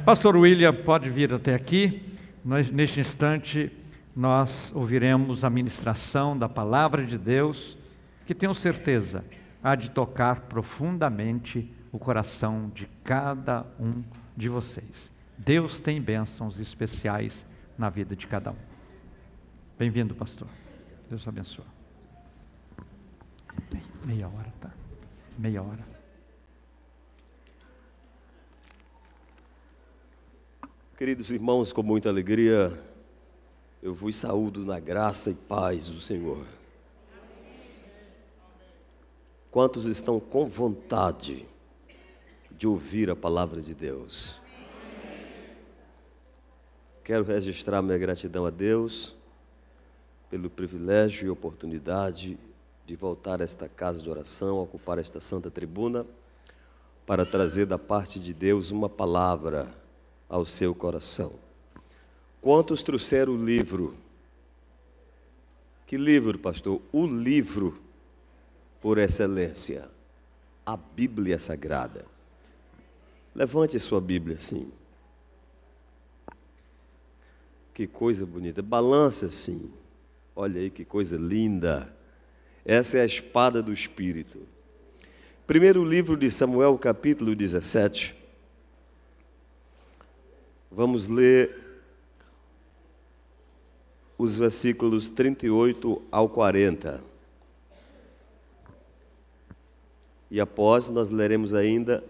Pastor William pode vir até aqui. Neste instante, nós ouviremos a ministração da Palavra de Deus, que tenho certeza há de tocar profundamente o coração de cada um de vocês. Deus tem bênçãos especiais na vida de cada um. Bem-vindo, pastor. Deus abençoe. Meia hora, tá? Meia hora. Queridos irmãos, com muita alegria, eu vos saúdo na graça e paz do Senhor. Quantos estão com vontade de ouvir a palavra de Deus? Quero registrar minha gratidão a Deus pelo privilégio e oportunidade de voltar a esta casa de oração, ocupar esta santa tribuna, para trazer da parte de Deus uma palavra ao seu coração. Quantos trouxeram o livro? Que livro, pastor? O livro por excelência, a Bíblia Sagrada. Levante a sua Bíblia assim. Que coisa bonita. Balance assim. Olha aí que coisa linda. Essa é a espada do Espírito. Primeiro livro de Samuel, capítulo 17. Vamos ler os versículos 38 ao 40. E após nós leremos ainda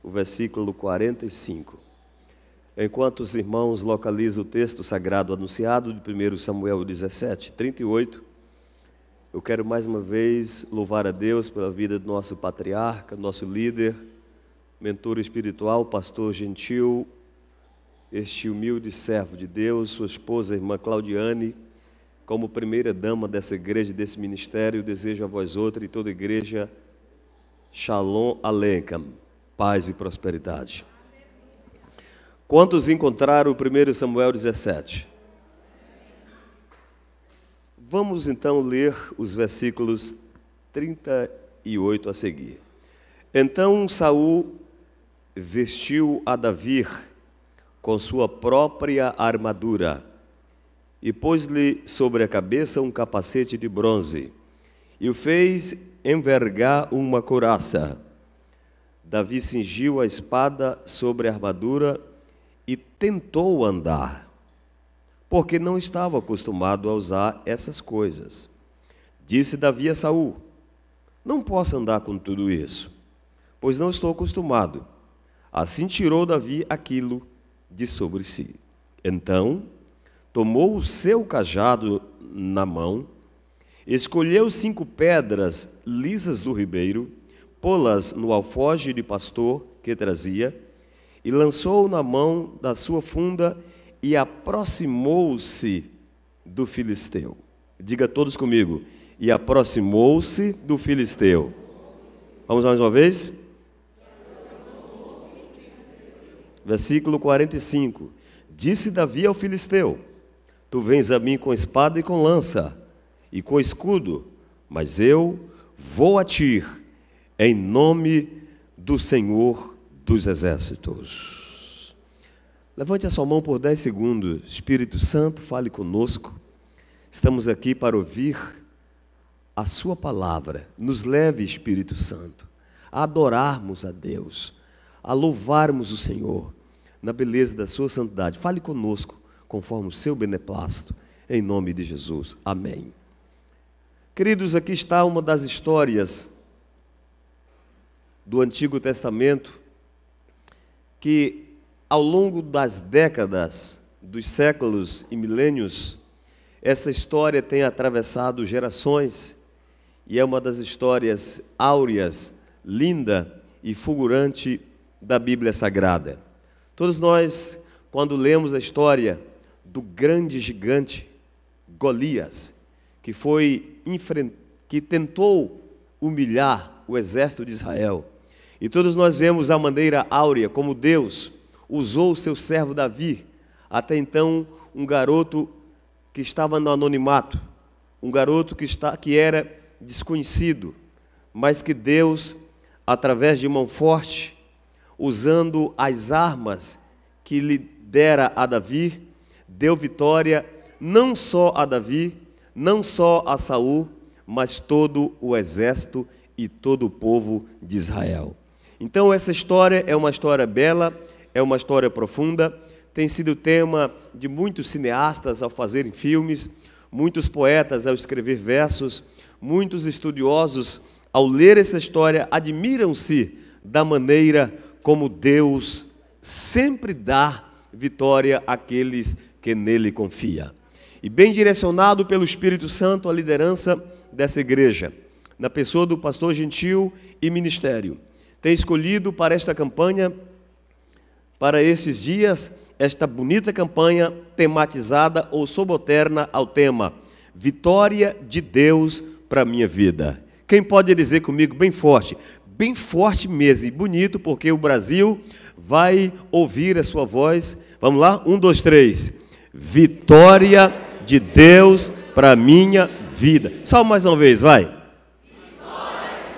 o versículo 45. Enquanto os irmãos localizam o texto sagrado anunciado de 1 Samuel 17, 38, eu quero mais uma vez louvar a Deus pela vida do nosso patriarca, nosso líder, mentor espiritual, pastor Gentil, este humilde servo de Deus, sua esposa, a irmã Claudiane, como primeira dama dessa igreja, desse ministério, desejo a vós outra e toda a igreja, Shalom Aleichem, paz e prosperidade. Quantos encontraram o 1 Samuel 17? Vamos então ler os versículos 38 a seguir. Então Saul vestiu a Davi com sua própria armadura e pôs-lhe sobre a cabeça um capacete de bronze e o fez envergar uma couraça. Davi cingiu a espada sobre a armadura e tentou andar, porque não estava acostumado a usar essas coisas. Disse Davi a Saul: não posso andar com tudo isso, pois não estou acostumado. Assim tirou Davi aquilo de sobre si. Então, tomou o seu cajado na mão, escolheu 5 pedras lisas do ribeiro, pô-las no alforje de pastor que trazia, e lançou na mão da sua funda e aproximou-se do filisteu. Diga todos comigo: e aproximou-se do filisteu. Vamos mais uma vez? Versículo 45. Disse Davi ao filisteu: tu vens a mim com espada e com lança e com escudo, mas eu vou a ti em nome do Senhor dos exércitos. Levante a sua mão por 10 segundos. Espírito Santo, fale conosco. Estamos aqui para ouvir a sua palavra. Nos leve, Espírito Santo, a adorarmos a Deus, a louvarmos o Senhor na beleza da sua santidade. Fale conosco conforme o seu beneplácito, em nome de Jesus. Amém. Queridos, aqui está uma das histórias do Antigo Testamento que, ao longo das décadas, dos séculos e milênios, essa história tem atravessado gerações e é uma das histórias áureas, linda e fulgurante da Bíblia Sagrada. Todos nós, quando lemos a história do grande gigante Golias, que tentou humilhar o exército de Israel, e todos nós vemos a maneira áurea como Deus usou o seu servo Davi, até então um garoto que estava no anonimato, um garoto que era desconhecido, mas que Deus, através de mão forte, usando as armas que lhe dera a Davi, deu vitória não só a Davi, não só a Saul, mas todo o exército e todo o povo de Israel. Então essa história é uma história bela, é uma história profunda, tem sido tema de muitos cineastas ao fazerem filmes, muitos poetas ao escrever versos, muitos estudiosos ao ler essa história admiram-se da maneira como Deus sempre dá vitória àqueles que nele confiam. E bem direcionado pelo Espírito Santo a liderança dessa igreja, na pessoa do pastor Gentil e ministério, tem escolhido para esta campanha, para esses dias, esta bonita campanha tematizada ou subalterna ao tema Vitória de Deus para a minha vida. Quem pode dizer comigo bem forte mesmo, e bonito, porque o Brasil vai ouvir a sua voz. Vamos lá? 1, 2, 3. Vitória de Deus para a minha vida. Só mais uma vez, vai. Vitória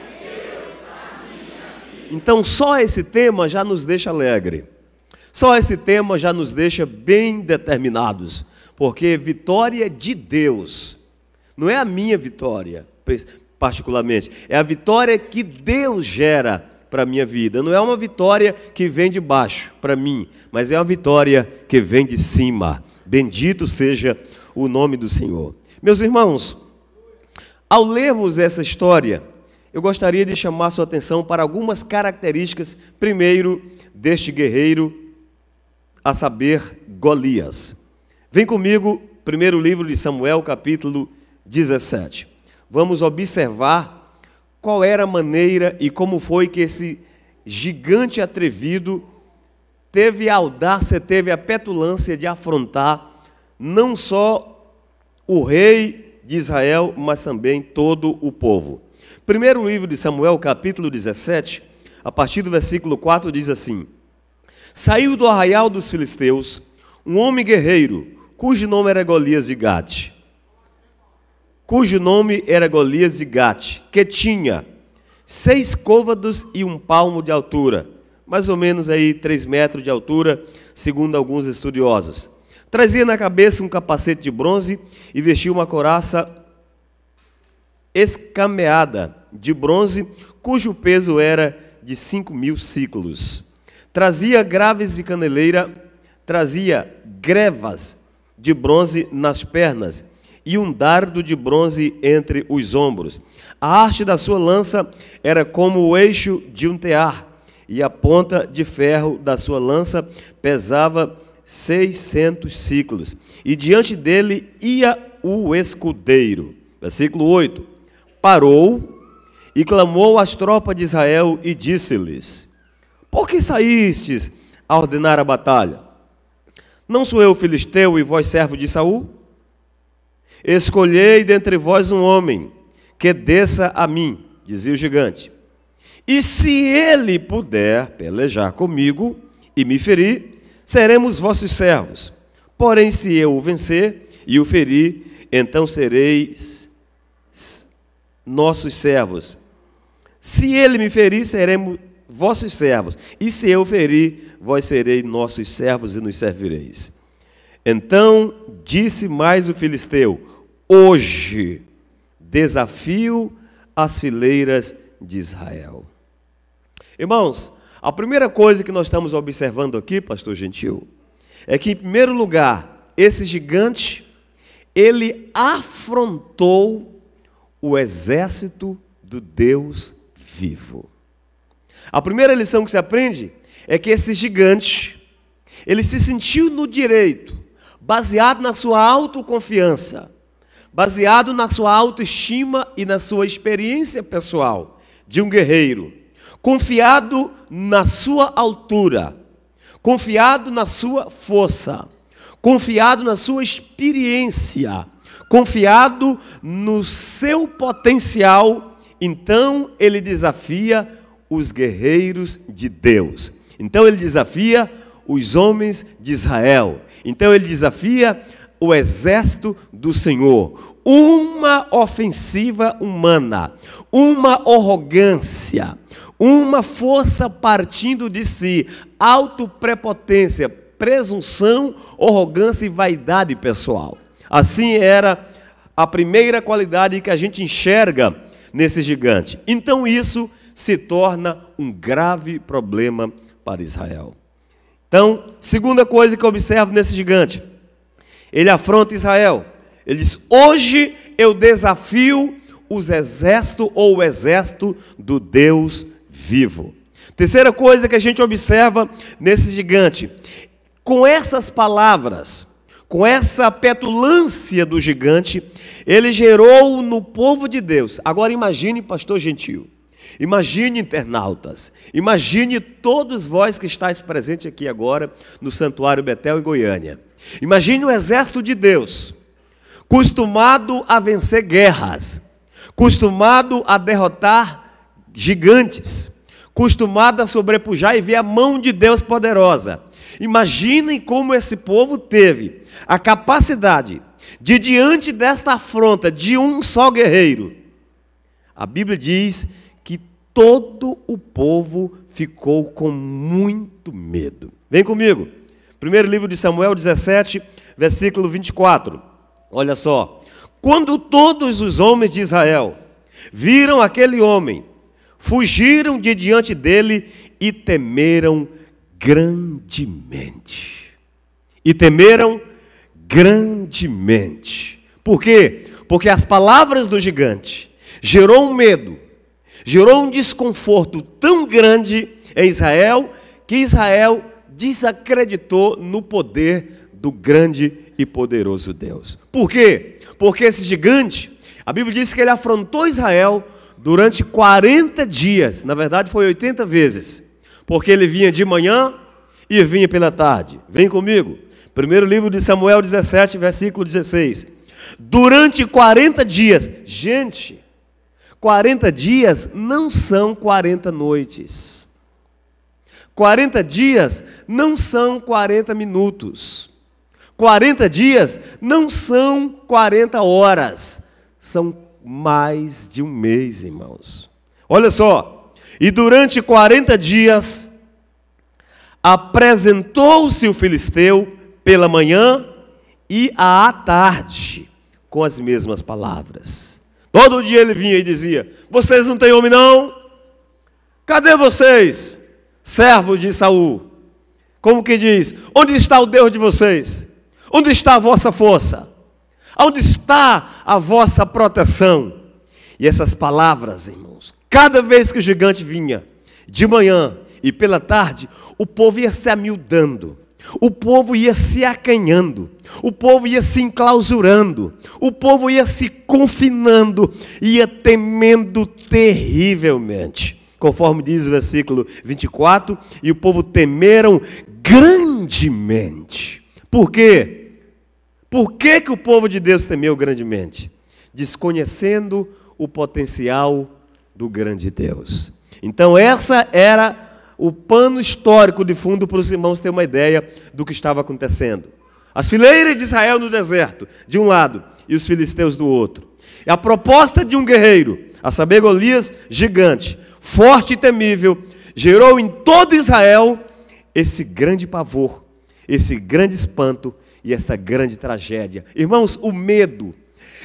de Deus para a minha vida. Então, só esse tema já nos deixa alegre. Só esse tema já nos deixa bem determinados. Porque vitória de Deus não é a minha vitória, particularmente. É a vitória que Deus gera para a minha vida. Não é uma vitória que vem de baixo para mim, mas é uma vitória que vem de cima. Bendito seja o nome do Senhor. Meus irmãos, ao lermos essa história, eu gostaria de chamar sua atenção para algumas características, primeiro, deste guerreiro, a saber, Golias. Vem comigo, primeiro livro de Samuel, capítulo 17. Vamos observar qual era a maneira e como foi que esse gigante atrevido teve a audácia, teve a petulância de afrontar não só o rei de Israel, mas também todo o povo. Primeiro livro de Samuel, capítulo 17, a partir do versículo 4, diz assim: Saiu do arraial dos filisteus um homem guerreiro, cujo nome era Golias de Gate. Que tinha 6 côvados e 1 palmo de altura, mais ou menos aí 3 metros de altura, segundo alguns estudiosos. Trazia na cabeça um capacete de bronze e vestia uma couraça escameada de bronze, cujo peso era de 5.000 ciclos. Trazia grevas de bronze nas pernas e um dardo de bronze entre os ombros. A haste da sua lança era como o eixo de um tear, e a ponta de ferro da sua lança pesava 600 ciclos. E diante dele ia o escudeiro. Versículo 8. Parou e clamou às tropas de Israel e disse-lhes: Por que saístes a ordenar a batalha? Não sou eu filisteu e vós servo de Saul? Escolhei dentre vós um homem que desça a mim, dizia o gigante. E se ele puder pelejar comigo e me ferir, seremos vossos servos. Porém, se eu o vencer e o ferir, então sereis nossos servos. Se ele me ferir, seremos vossos servos. E se eu ferir, vós sereis nossos servos e nos servireis. Então disse mais o filisteu: Hoje desafio as fileiras de Israel. Irmãos, a primeira coisa que nós estamos observando aqui, pastor Gentil, é que, em primeiro lugar, esse gigante, ele afrontou o exército do Deus vivo. A primeira lição que se aprende é que esse gigante, ele se sentiu no direito, baseado na sua autoconfiança, baseado na sua autoestima e na sua experiência pessoal de um guerreiro, confiado na sua altura, confiado na sua força, confiado na sua experiência, confiado no seu potencial. Então ele desafia os guerreiros de Deus. Então ele desafia os homens de Israel. Então ele desafia o exército do Senhor. Uma ofensiva humana, uma arrogância, uma força partindo de si, autoprepotência, presunção, arrogância e vaidade pessoal. Assim era a primeira qualidade que a gente enxerga nesse gigante. Então isso se torna um grave problema para Israel. Então, segunda coisa que eu observo nesse gigante, ele afronta Israel. Ele diz: hoje eu desafio os exércitos ou o exército do Deus vivo. Terceira coisa que a gente observa nesse gigante, com essas palavras, com essa petulância do gigante, ele gerou no povo de Deus. Agora imagine, pastor Gentil, imagine internautas, imagine todos vós que estáis presentes aqui agora no Santuário Betel em Goiânia. Imagine o exército de Deus, acostumado a vencer guerras, acostumado a derrotar gigantes, acostumado a sobrepujar e ver a mão de Deus poderosa. Imaginem como esse povo teve a capacidade de, diante desta afronta de um só guerreiro, a Bíblia diz que todo o povo ficou com muito medo. Vem comigo, primeiro livro de Samuel 17, versículo 24, olha só. Quando todos os homens de Israel viram aquele homem, fugiram de diante dele e temeram grandemente. E temeram grandemente. Por quê? Porque as palavras do gigante gerou um medo, gerou um desconforto tão grande em Israel, que Israel desacreditou no poder do grande e poderoso Deus. Por quê? Porque esse gigante, a Bíblia diz que ele afrontou Israel durante 40 dias, na verdade foi 80 vezes, porque ele vinha de manhã e vinha pela tarde. Vem comigo, primeiro livro de Samuel 17, versículo 16. Durante 40 dias, gente, 40 dias não são 40 noites. 40 dias não são 40 minutos. 40 dias não são 40 horas. São mais de um mês, irmãos. Olha só. E durante 40 dias, apresentou-se o filisteu pela manhã e à tarde, com as mesmas palavras. Todo dia ele vinha e dizia: vocês não têm homem não? Cadê vocês, servos de Saul? Como que diz: onde está o Deus de vocês? Onde está a vossa força? Onde está a vossa proteção? E essas palavras, irmãos, cada vez que o gigante vinha, de manhã e pela tarde, o povo ia se amiudando, o povo ia se acanhando, o povo ia se enclausurando, o povo ia se confinando, ia temendo terrivelmente. Conforme diz o versículo 24, e o povo temeram grandemente. Por quê? Por que que o povo de Deus temeu grandemente? Desconhecendo o potencial do grande Deus. Então essa era o pano histórico de fundo para os irmãos terem uma ideia do que estava acontecendo. As fileiras de Israel no deserto, de um lado, e os filisteus do outro. E a proposta de um guerreiro, a saber Golias, gigante, forte e temível, gerou em todo Israel esse grande pavor, esse grande espanto e essa grande tragédia. Irmãos, o medo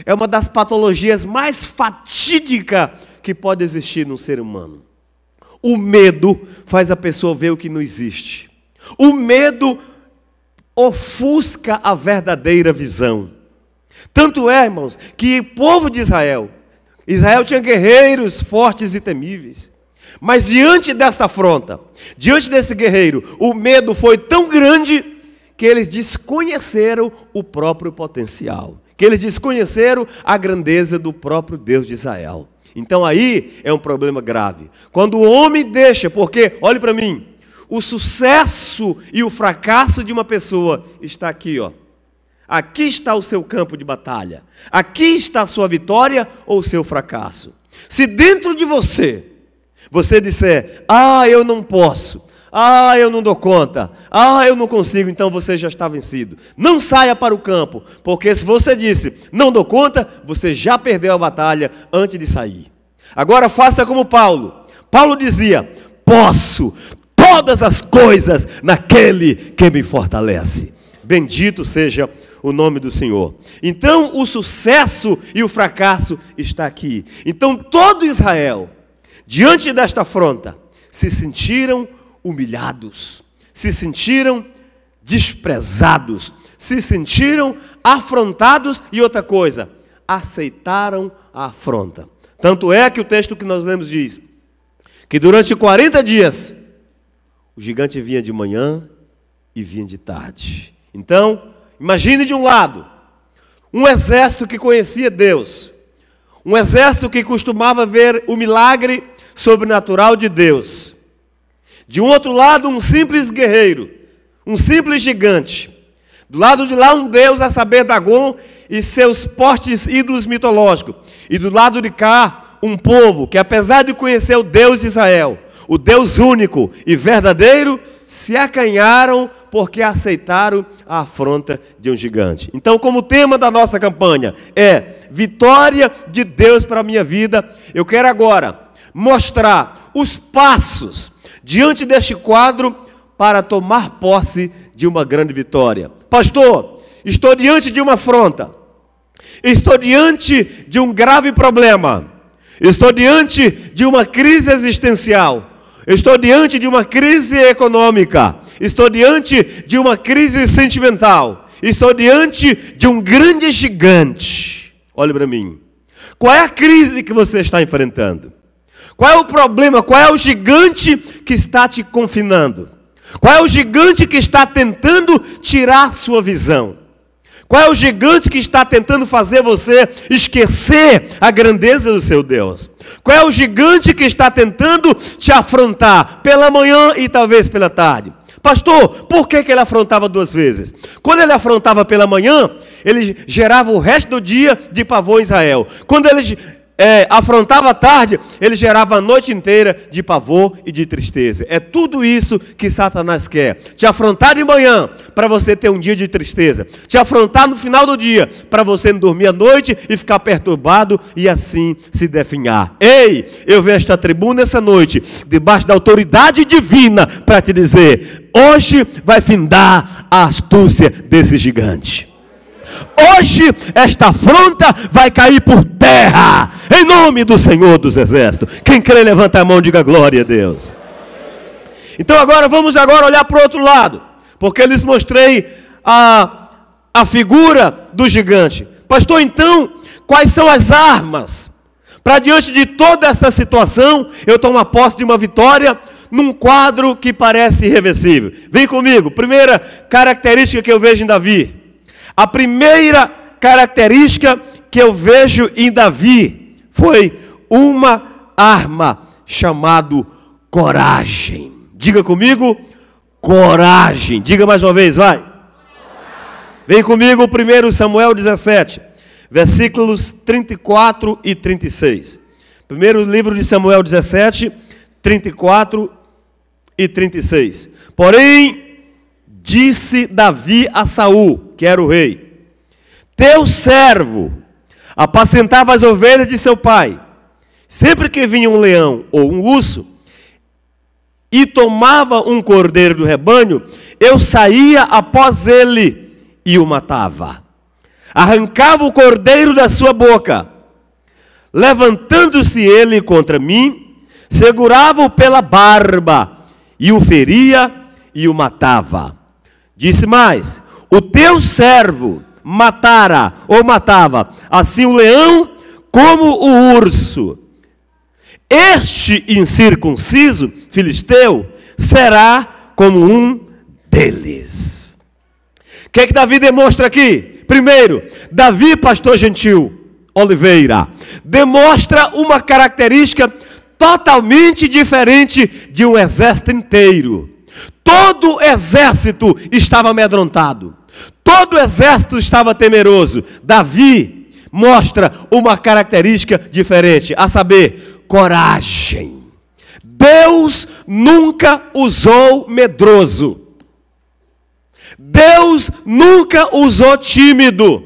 é uma das patologias mais fatídicas que pode existir num ser humano. O medo faz a pessoa ver o que não existe. O medo ofusca a verdadeira visão. Tanto é, irmãos, que o povo de Israel tinha guerreiros fortes e temíveis. Mas diante desta afronta, diante desse guerreiro, o medo foi tão grande que eles desconheceram o próprio potencial, que eles desconheceram a grandeza do próprio Deus de Israel. Então aí é um problema grave. Quando o homem deixa, porque, olhe para mim, o sucesso e o fracasso de uma pessoa está aqui, ó. Aqui está o seu campo de batalha. Aqui está a sua vitória ou o seu fracasso. Se dentro de você disser: eu não posso, eu não dou conta, eu não consigo, então você já está vencido. Não saia para o campo, porque se você disse: não dou conta, você já perdeu a batalha antes de sair. Agora faça como Paulo. Paulo dizia: posso todas as coisas naquele que me fortalece. Bendito seja o nome do Senhor. Então o sucesso e o fracasso está aqui. Então todo Israel, diante desta afronta, se sentiram humilhados, se sentiram desprezados, se sentiram afrontados e outra coisa, aceitaram a afronta. Tanto é que o texto que nós lemos diz que durante 40 dias o gigante vinha de manhã e vinha de tarde. Então, imagine de um lado, um exército que conhecia Deus, um exército que costumava ver o milagre sobrenatural de Deus. De um outro lado, um simples guerreiro, um simples gigante. Do lado de lá, um deus, a saber, Dagon e seus fortes ídolos mitológicos. E do lado de cá, um povo que, apesar de conhecer o Deus de Israel, o Deus único e verdadeiro, se acanharam porque aceitaram a afronta de um gigante. Então, como tema da nossa campanha é vitória de Deus para a minha vida, eu quero agora mostrar os passos diante deste quadro para tomar posse de uma grande vitória. Pastor, estou diante de uma afronta, estou diante de um grave problema, estou diante de uma crise existencial, estou diante de uma crise econômica, estou diante de uma crise sentimental, estou diante de um grande gigante. Olhe para mim, qual é a crise que você está enfrentando? Qual é o problema? Qual é o gigante que está te confinando? Qual é o gigante que está tentando tirar sua visão? Qual é o gigante que está tentando fazer você esquecer a grandeza do seu Deus? Qual é o gigante que está tentando te afrontar pela manhã e talvez pela tarde? Pastor, por que ele afrontava duas vezes? Quando ele afrontava pela manhã, ele gerava o resto do dia de pavor em Israel. Quando ele afrontava à tarde, ele gerava a noite inteira de pavor e de tristeza. É tudo isso que Satanás quer. Te afrontar de manhã, para você ter um dia de tristeza. Te afrontar no final do dia, para você não dormir à noite e ficar perturbado e assim se definhar. Ei, eu venho a esta tribuna essa noite, debaixo da autoridade divina, para te dizer, hoje vai findar a astúcia desse gigante. Hoje esta afronta vai cair por terra, em nome do Senhor dos Exércitos. Quem crê, levanta a mão e diga glória a Deus. Então vamos olhar para o outro lado, porque eu lhes mostrei a figura do gigante. Pastor, então, quais são as armas para diante de toda esta situação eu tomar posse de uma vitória num quadro que parece irreversível? Vem comigo, primeira característica que eu vejo em Davi. A primeira característica que eu vejo em Davi foi uma arma chamada coragem. Diga comigo, coragem. Diga mais uma vez, vai. Vem comigo, 1 Samuel 17, versículos 34 e 36. Primeiro livro de Samuel 17, 34 e 36. Porém, disse Davi a Saul, que era o rei: teu servo apacentava as ovelhas de seu pai. Sempre que vinha um leão ou um urso e tomava um cordeiro do rebanho, eu saía após ele e o matava. Arrancava o cordeiro da sua boca. Levantando-se ele contra mim, segurava-o pela barba e o feria e o matava. Disse mais: o teu servo matara ou matava assim o leão como o urso. Este incircunciso filisteu será como um deles. O que Davi demonstra aqui? Primeiro, Davi, pastor Gentil Oliveira, demonstra uma característica totalmente diferente de um exército inteiro. Todo exército estava amedrontado. Todo exército estava temeroso. Davi mostra uma característica diferente, a saber, coragem. Deus nunca usou medroso. Deus nunca usou tímido.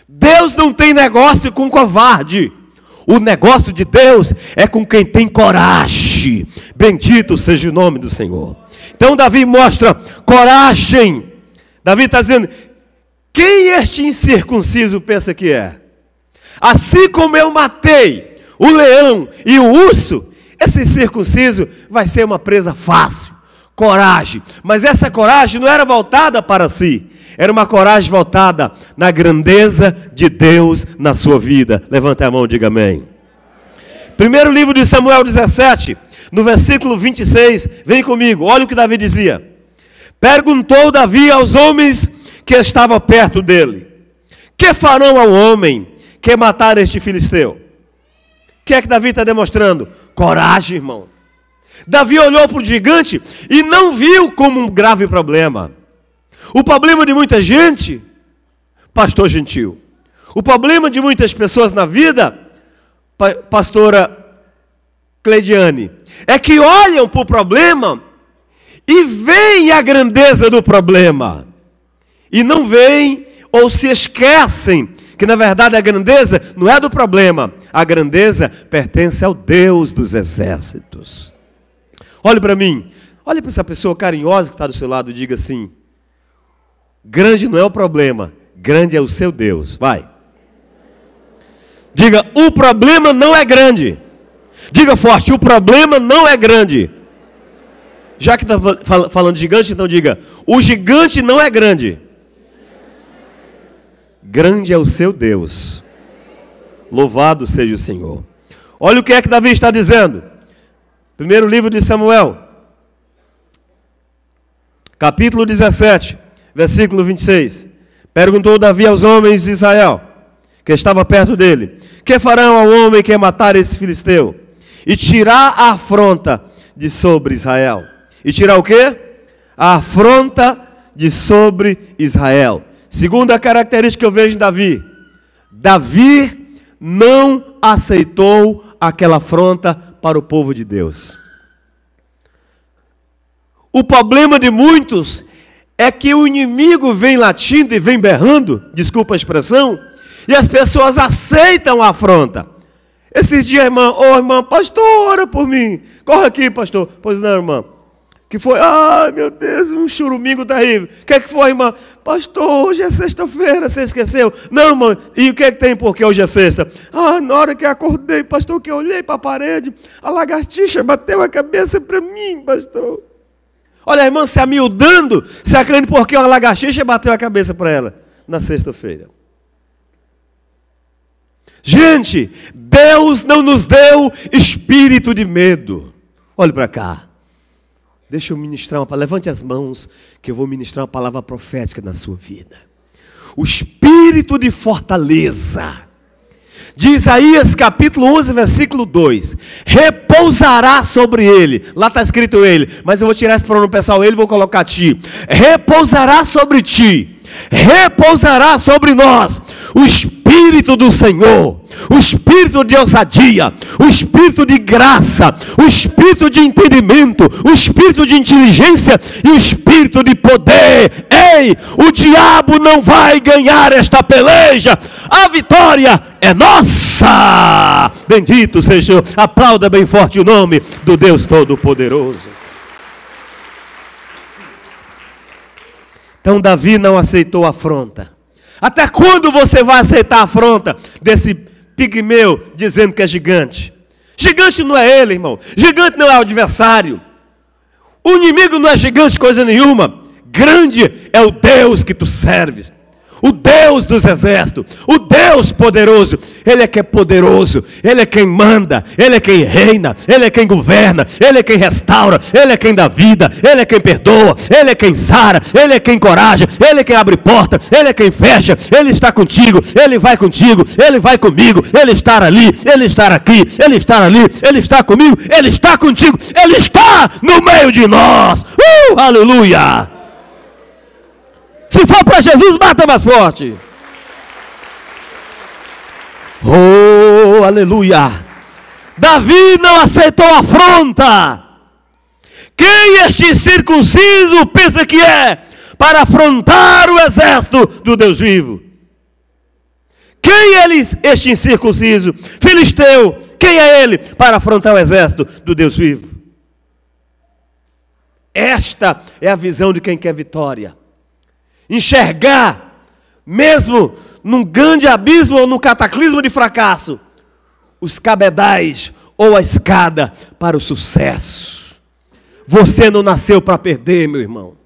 Deus não tem negócio com covarde. O negócio de Deus é com quem tem coragem. Bendito seja o nome do Senhor. Então Davi mostra coragem. Davi está dizendo: quem este incircunciso pensa que é? Assim como eu matei o leão e o urso, esse incircunciso vai ser uma presa fácil. Coragem. Mas essa coragem não era voltada para si. Era uma coragem voltada na grandeza de Deus na sua vida. Levanta a mão e diga amém. Primeiro livro de Samuel 17, no versículo 26, vem comigo, olha o que Davi dizia. Perguntou Davi aos homens que estavam perto dele: que farão ao homem que matar este filisteu? O que é que Davi está demonstrando? Coragem, irmão. Davi olhou para o gigante e não viu como um grave problema. O problema de muita gente, pastor Gentil, o problema de muitas pessoas na vida, pastora Cleidiane, é que olham para o problema e veem a grandeza do problema. E não veem ou se esquecem que na verdade a grandeza não é do problema. A grandeza pertence ao Deus dos exércitos. Olhe para mim, olhe para essa pessoa carinhosa que está do seu lado e diga assim: grande não é o problema, grande é o seu Deus. Vai. Diga: o problema não é grande. Diga forte: o problema não é grande. Já que está falando de gigante, então diga: o gigante não é grande. Grande é o seu Deus. Louvado seja o Senhor. Olha o que é que Davi está dizendo. Primeiro livro de Samuel, capítulo 17, versículo 26. Perguntou Davi aos homens de Israel, que estava perto dele: que farão ao homem que matar esse filisteu? E tirar a afronta de sobre Israel. E tirar o quê? A afronta de sobre Israel. Segunda característica que eu vejo em Davi: Davi não aceitou aquela afronta para o povo de Deus. O problema de muitos é que o inimigo vem latindo e vem berrando, desculpa a expressão, e as pessoas aceitam a afronta. Esses dias, irmã, pastor, ora por mim. Corre aqui, pastor. Pois não, irmã. Que foi? Ai, meu Deus, um churumingo terrível. O que é que foi, irmã? Pastor, hoje é sexta-feira, você esqueceu? Não, irmã. E o que é que tem porque hoje é sexta? Ah, na hora que acordei, pastor, que eu olhei para a parede, a lagartixa bateu a cabeça para mim, pastor. Olha, a irmã se amiudando, se acredita porque uma lagartixa bateu a cabeça para ela na sexta-feira. Gente, Deus não nos deu espírito de medo. Olhe para cá. Deixa eu ministrar uma palavra. Levante as mãos que eu vou ministrar uma palavra profética na sua vida. O espírito de fortaleza. De Isaías capítulo 11, versículo 2. Repousará sobre ele. Lá está escrito ele, mas eu vou tirar esse pronome pessoal ele e vou colocar ti. Repousará sobre ti. Repousará sobre nós o Espírito do Senhor, o Espírito de ousadia, o Espírito de graça, o Espírito de entendimento, o Espírito de inteligência e o Espírito de poder. Ei, o diabo não vai ganhar esta peleja, a vitória é nossa. Bendito seja o Senhor. Aplauda bem forte o nome do Deus Todo-Poderoso. Então Davi não aceitou a afronta. Até quando você vai aceitar a afronta desse pigmeu dizendo que é gigante? Gigante não é ele, irmão. Gigante não é o adversário. O inimigo não é gigante coisa nenhuma. Grande é o Deus que tu serves. O Deus dos exércitos, o Deus poderoso. Ele é que é poderoso, Ele é quem manda, Ele é quem reina, Ele é quem governa, Ele é quem restaura, Ele é quem dá vida, Ele é quem perdoa, Ele é quem sara, Ele é quem encoraja, Ele é quem abre porta, Ele é quem fecha. Ele está contigo, Ele vai contigo, Ele vai comigo, Ele está ali, Ele está aqui, Ele está ali, Ele está comigo, Ele está contigo, Ele está no meio de nós. Aleluia! Se for para Jesus, bata mais forte. Oh, aleluia. Davi não aceitou a afronta. Quem este circunciso pensa que é para afrontar o exército do Deus vivo? Quem é este incircunciso? Filisteu. Quem é ele para afrontar o exército do Deus vivo? Esta é a visão de quem quer vitória. Enxergar, mesmo num grande abismo ou num cataclismo de fracasso, os cabedais ou a escada para o sucesso. Você não nasceu para perder, meu irmão.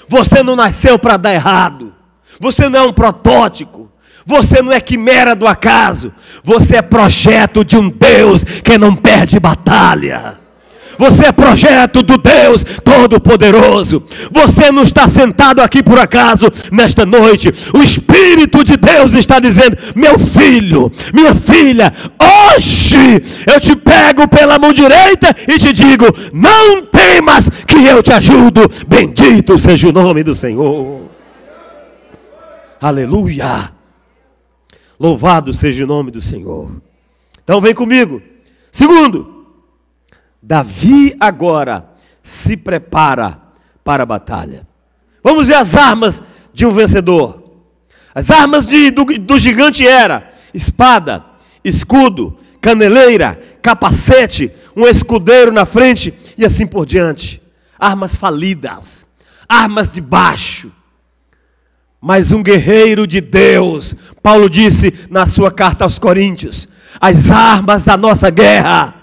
Você não nasceu para dar errado. Você não é um protótipo. Você não é quimera do acaso. Você é projeto de um Deus que não perde batalha. Você é projeto do Deus Todo-Poderoso. Você não está sentado aqui por acaso nesta noite. O Espírito de Deus está dizendo: meu filho, minha filha, hoje eu te pego pela mão direita e te digo: não temas que eu te ajudo. Bendito seja o nome do Senhor. Aleluia. Louvado seja o nome do Senhor. Então vem comigo. Segundo, Davi agora se prepara para a batalha. Vamos ver as armas de um vencedor. As armas do gigante era espada, escudo, caneleira, capacete, um escudeiro na frente e assim por diante. Armas falidas, armas de baixo. Mas um guerreiro de Deus, Paulo disse na sua carta aos Coríntios: as armas da nossa guerra,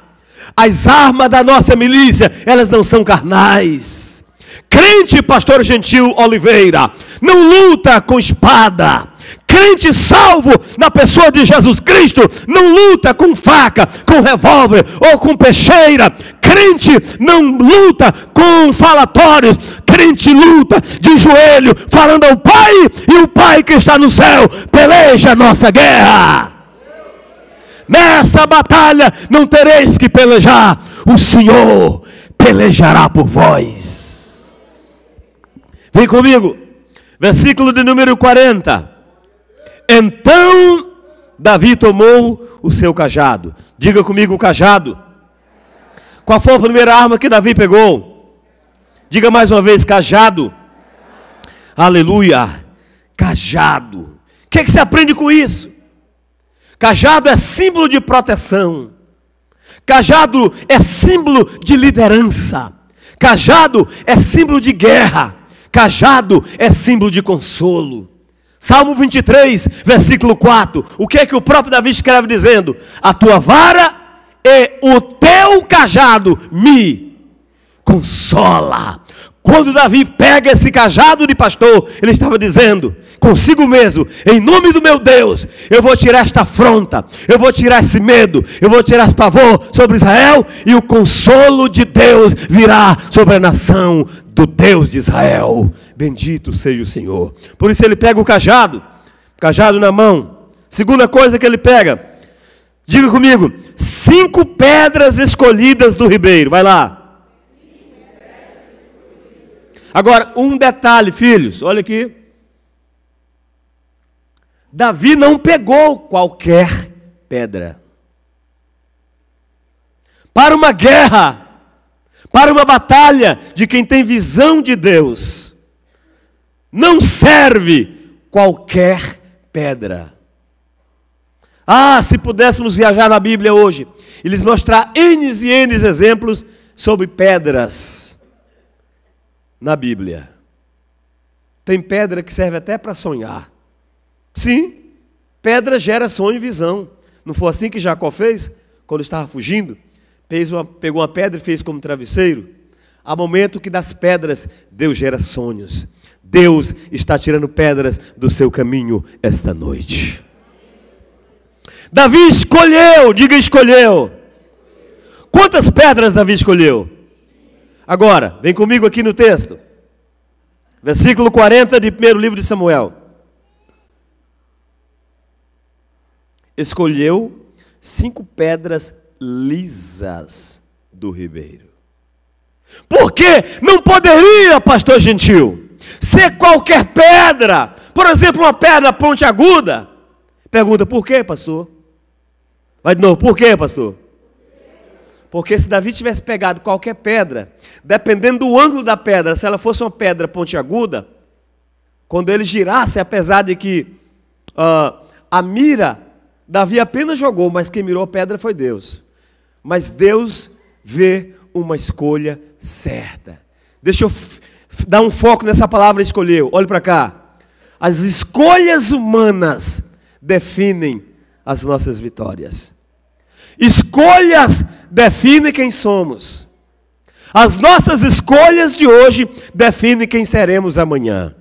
as armas da nossa milícia, elas não são carnais. Crente, pastor Gentil Oliveira, não luta com espada. Crente salvo na pessoa de Jesus Cristo não luta com faca, com revólver ou com peixeira. Crente não luta com falatórios. Crente luta de joelho, falando ao Pai, e o Pai que está no céu peleja a nossa guerra. Nessa batalha não tereis que pelejar, o Senhor pelejará por vós. Vem comigo, versículo de número 40. Então Davi tomou o seu cajado. Diga comigo, o cajado. Qual foi a primeira arma que Davi pegou? Diga mais uma vez, cajado. Aleluia, cajado. O que você aprende com isso? Cajado é símbolo de proteção. Cajado é símbolo de liderança. Cajado é símbolo de guerra. Cajado é símbolo de consolo. Salmo 23, versículo 4. O que é que o próprio Davi escreve dizendo? A tua vara e o teu cajado me consola. Quando Davi pega esse cajado de pastor, ele estava dizendo consigo mesmo: em nome do meu Deus, eu vou tirar esta afronta, eu vou tirar esse medo, eu vou tirar esse pavor sobre Israel, e o consolo de Deus virá sobre a nação do Deus de Israel. Bendito seja o Senhor. Por isso ele pega o cajado na mão. Segunda coisa que ele pega, diga comigo, 5 pedras escolhidas do ribeiro. Vai lá. Agora, um detalhe, filhos, olha aqui. Davi não pegou qualquer pedra. Para uma guerra, para uma batalha de quem tem visão de Deus, não serve qualquer pedra. Ah, se pudéssemos viajar na Bíblia hoje e lhes mostrar N e N exemplos sobre pedras na Bíblia. Tem pedra que serve até para sonhar. Sim, pedra gera sonho e visão. Não foi assim que Jacó fez quando estava fugindo? Pegou uma pedra e fez como travesseiro. Há momento que das pedras Deus gera sonhos. Deus está tirando pedras do seu caminho esta noite. Davi escolheu, diga escolheu. Quantas pedras Davi escolheu? Agora, vem comigo aqui no texto. Versículo 40 de 1º livro de Samuel. Escolheu 5 pedras lisas do ribeiro. Por que não poderia, pastor Gentil, ser qualquer pedra? Por exemplo, uma pedra pontiaguda. Pergunta, por quê, pastor? Vai de novo, por quê, pastor? Porque se Davi tivesse pegado qualquer pedra, dependendo do ângulo da pedra, se ela fosse uma pedra pontiaguda, quando ele girasse, apesar de que A mira, Davi apenas jogou, mas quem mirou a pedra foi Deus. Mas Deus vê uma escolha certa. Deixa eu dar um foco nessa palavra escolheu. Olhe para cá. As escolhas humanas definem as nossas vitórias. Escolhas definem quem somos. As nossas escolhas de hoje definem quem seremos amanhã.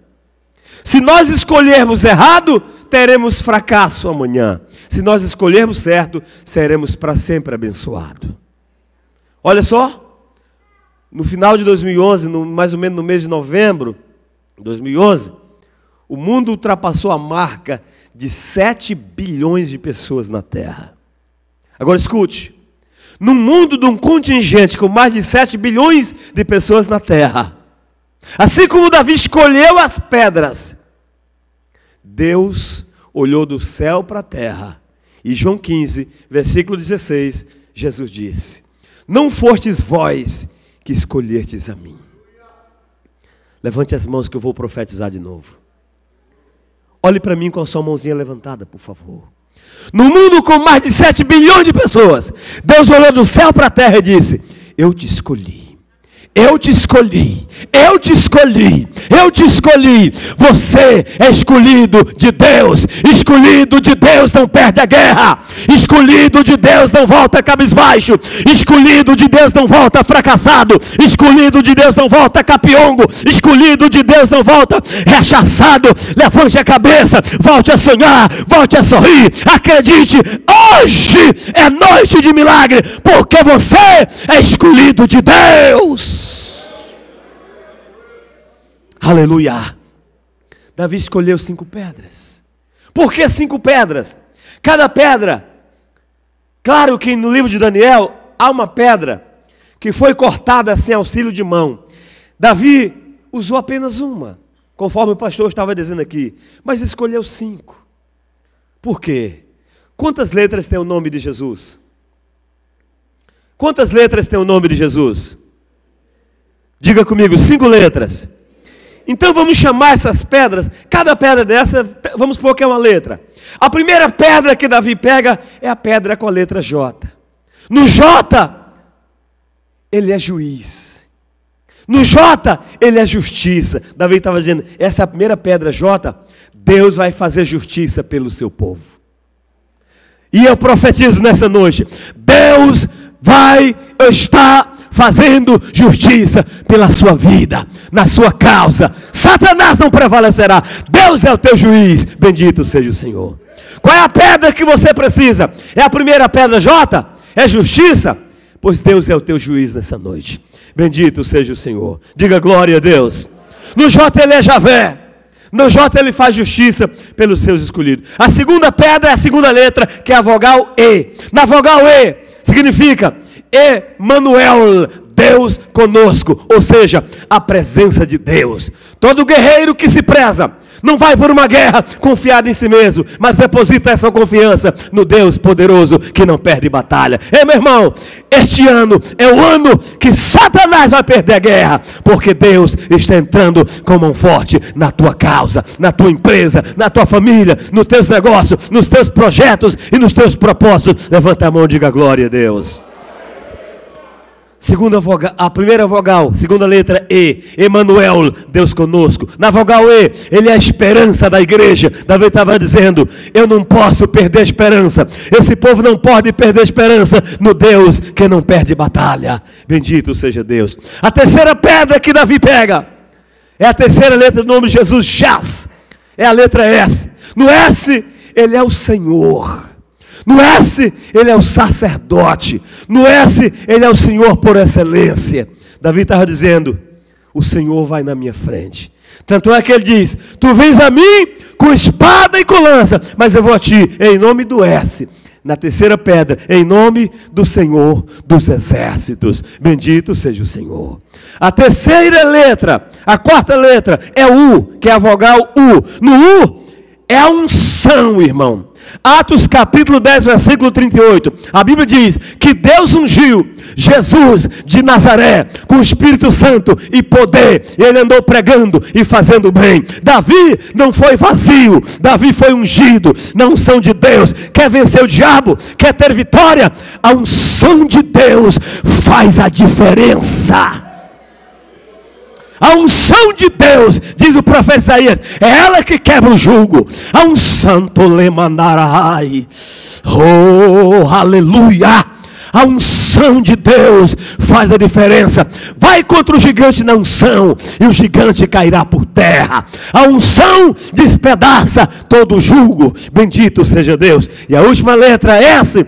Se nós escolhermos errado, teremos fracasso amanhã. Se nós escolhermos certo, seremos para sempre abençoados. Olha só, no final de 2011, mais ou menos no mês de novembro de 2011, o mundo ultrapassou a marca de 7 bilhões de pessoas na Terra. Agora escute, num mundo de um contingente com mais de 7 bilhões de pessoas na Terra, assim como Davi escolheu as pedras, Deus olhou do céu para a terra. E João 15, versículo 16, Jesus disse: não fostes vós que escolhestes a mim. Levante as mãos que eu vou profetizar de novo. Olhe para mim com a sua mãozinha levantada, por favor. No mundo com mais de 7 bilhões de pessoas, Deus olhou do céu para a terra e disse: eu te escolhi. Eu te escolhi, eu te escolhi, eu te escolhi. Você é escolhido de Deus. Escolhido de Deus não perde a guerra. Escolhido de Deus não volta cabisbaixo. Escolhido de Deus não volta fracassado. Escolhido de Deus não volta capiongo. Escolhido de Deus não volta rechaçado. Levante a cabeça, volte a sonhar, volte a sorrir. Acredite, hoje é noite de milagre, porque você é escolhido de Deus. Aleluia. Davi escolheu 5 pedras. Por que 5 pedras? Cada pedra, claro que no livro de Daniel há uma pedra que foi cortada sem auxílio de mão. Davi usou apenas uma, conforme o pastor estava dizendo aqui, mas escolheu 5. Por quê? Quantas letras tem o nome de Jesus? Quantas letras tem o nome de Jesus? Diga comigo, 5 letras. Então vamos chamar essas pedras, cada pedra dessa, vamos pôr que é uma letra. A primeira pedra que Davi pega é a pedra com a letra J. No J, ele é juiz. No J, ele é justiça. Davi estava dizendo, essa é a primeira pedra J, Deus vai fazer justiça pelo seu povo. E eu profetizo nessa noite, Deus vai estar fazendo justiça pela sua vida, na sua causa. Satanás não prevalecerá. Deus é o teu juiz. Bendito seja o Senhor. Qual é a pedra que você precisa? É a primeira pedra J? É justiça? Pois Deus é o teu juiz nessa noite. Bendito seja o Senhor. Diga glória a Deus. No J ele é Javé. No J ele faz justiça pelos seus escolhidos. A segunda pedra é a segunda letra, que é a vogal E. Na vogal E significa Emanuel, Deus conosco, ou seja, a presença de Deus. Todo guerreiro que se preza não vai por uma guerra confiado em si mesmo, mas deposita essa confiança no Deus poderoso que não perde batalha. Meu irmão, este ano é o ano que Satanás vai perder a guerra, porque Deus está entrando com mão forte na tua causa, na tua empresa, na tua família, nos teus negócios, nos teus projetos e nos teus propósitos. Levanta a mão e diga glória a Deus. Segunda vogal, a primeira vogal, segunda letra E, Emanuel, Deus conosco. Na vogal E, ele é a esperança da igreja. Davi estava dizendo, eu não posso perder a esperança. Esse povo não pode perder a esperança no Deus que não perde batalha. Bendito seja Deus. A terceira pedra que Davi pega é a terceira letra do nome de Jesus, Jaz. É a letra S. No S, ele é o Senhor. No S, ele é o sacerdote. No S, ele é o Senhor por excelência. Davi estava dizendo, o Senhor vai na minha frente. Tanto é que ele diz, tu vens a mim com espada e com lança, mas eu vou a ti em nome do S. Na terceira pedra, em nome do Senhor dos exércitos. Bendito seja o Senhor. A terceira letra, a quarta letra é U, que é a vogal U. No U é a unção, irmão. Atos capítulo 10, versículo 38. A Bíblia diz que Deus ungiu Jesus de Nazaré com o Espírito Santo e poder. Ele andou pregando e fazendo bem. Davi não foi vazio. Davi foi ungido na unção de Deus. Quer vencer o diabo? Quer ter vitória? A unção de Deus faz a diferença. A unção de Deus, diz o profeta Isaías, é ela que quebra o jugo. A unção lemandarai. Oh, aleluia. A unção de Deus faz a diferença. Vai contra o gigante na unção e o gigante cairá por terra. A unção despedaça todo o jugo. Bendito seja Deus. E a última letra S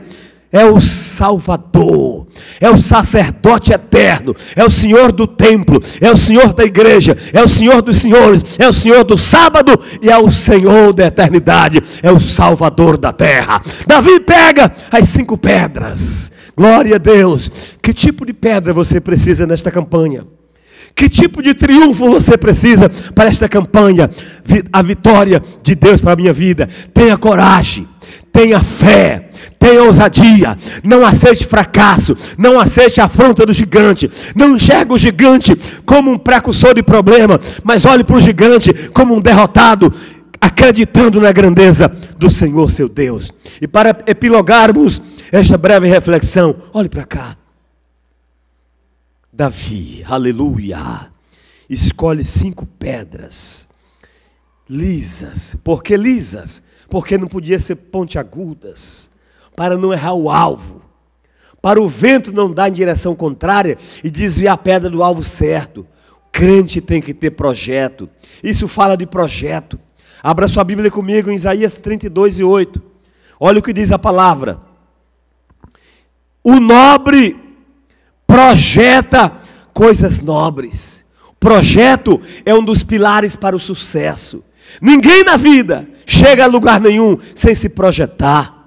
é o Salvador, é o sacerdote eterno, é o Senhor do templo, é o Senhor da igreja, é o Senhor dos senhores, é o Senhor do sábado e é o Senhor da eternidade, é o Salvador da terra. Davi pega as 5 pedras. Glória a Deus. Que tipo de pedra você precisa nesta campanha? Que tipo de triunfo você precisa para esta campanha? A vitória de Deus para a minha vida. Tenha coragem, tenha fé, tenha ousadia, não aceite fracasso, não aceite a afronta do gigante, não enxergue o gigante como um precursor de problema, mas olhe para o gigante como um derrotado, acreditando na grandeza do Senhor seu Deus. E para epilogarmos esta breve reflexão, olhe para cá. Davi, aleluia, escolhe 5 pedras lisas. Por que lisas? Porque não podia ser pontiagudas, para não errar o alvo, para o vento não dar em direção contrária e desviar a pedra do alvo certo. O crente tem que ter projeto. Isso fala de projeto. Abra sua Bíblia comigo em Isaías 32:8. Olha o que diz a palavra. O nobre projeta coisas nobres. Projeto é um dos pilares para o sucesso. Ninguém na vida chega a lugar nenhum sem se projetar.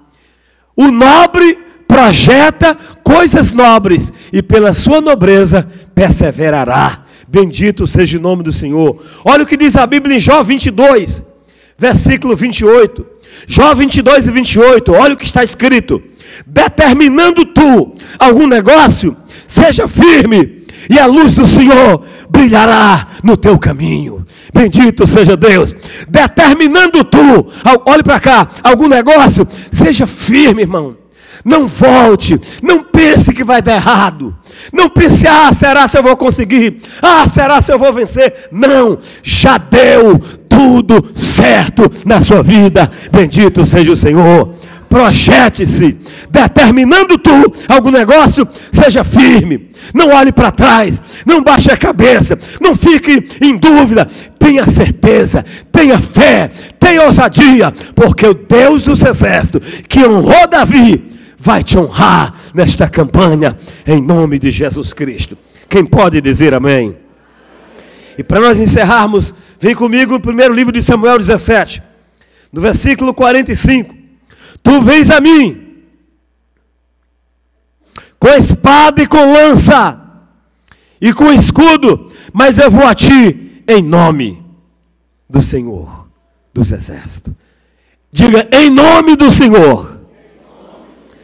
O nobre projeta coisas nobres e pela sua nobreza perseverará. Bendito seja o nome do Senhor. Olha o que diz a Bíblia em Jó 22, versículo 28. Jó 22 e 28, olha o que está escrito. Determinando tu algum negócio, seja firme, e a luz do Senhor brilhará no teu caminho. Bendito seja Deus. Determinando tu, olhe para cá, algum negócio, seja firme, irmão. Não volte, não pense que vai dar errado. Não pense, será se eu vou conseguir? Será se eu vou vencer? Não, já deu tudo certo na sua vida. Bendito seja o Senhor. Projete-se, determinando tu algum negócio, seja firme, não olhe para trás, não baixe a cabeça, não fique em dúvida, tenha certeza, tenha fé, tenha ousadia, porque o Deus dos exércitos, que honrou Davi, vai te honrar nesta campanha, em nome de Jesus Cristo. Quem pode dizer amém? E para nós encerrarmos, vem comigo no primeiro livro de Samuel 17, no versículo 45. Tu vens a mim com espada e com lança e com escudo, mas eu vou a ti em nome do Senhor dos exércitos. Diga, em nome do Senhor.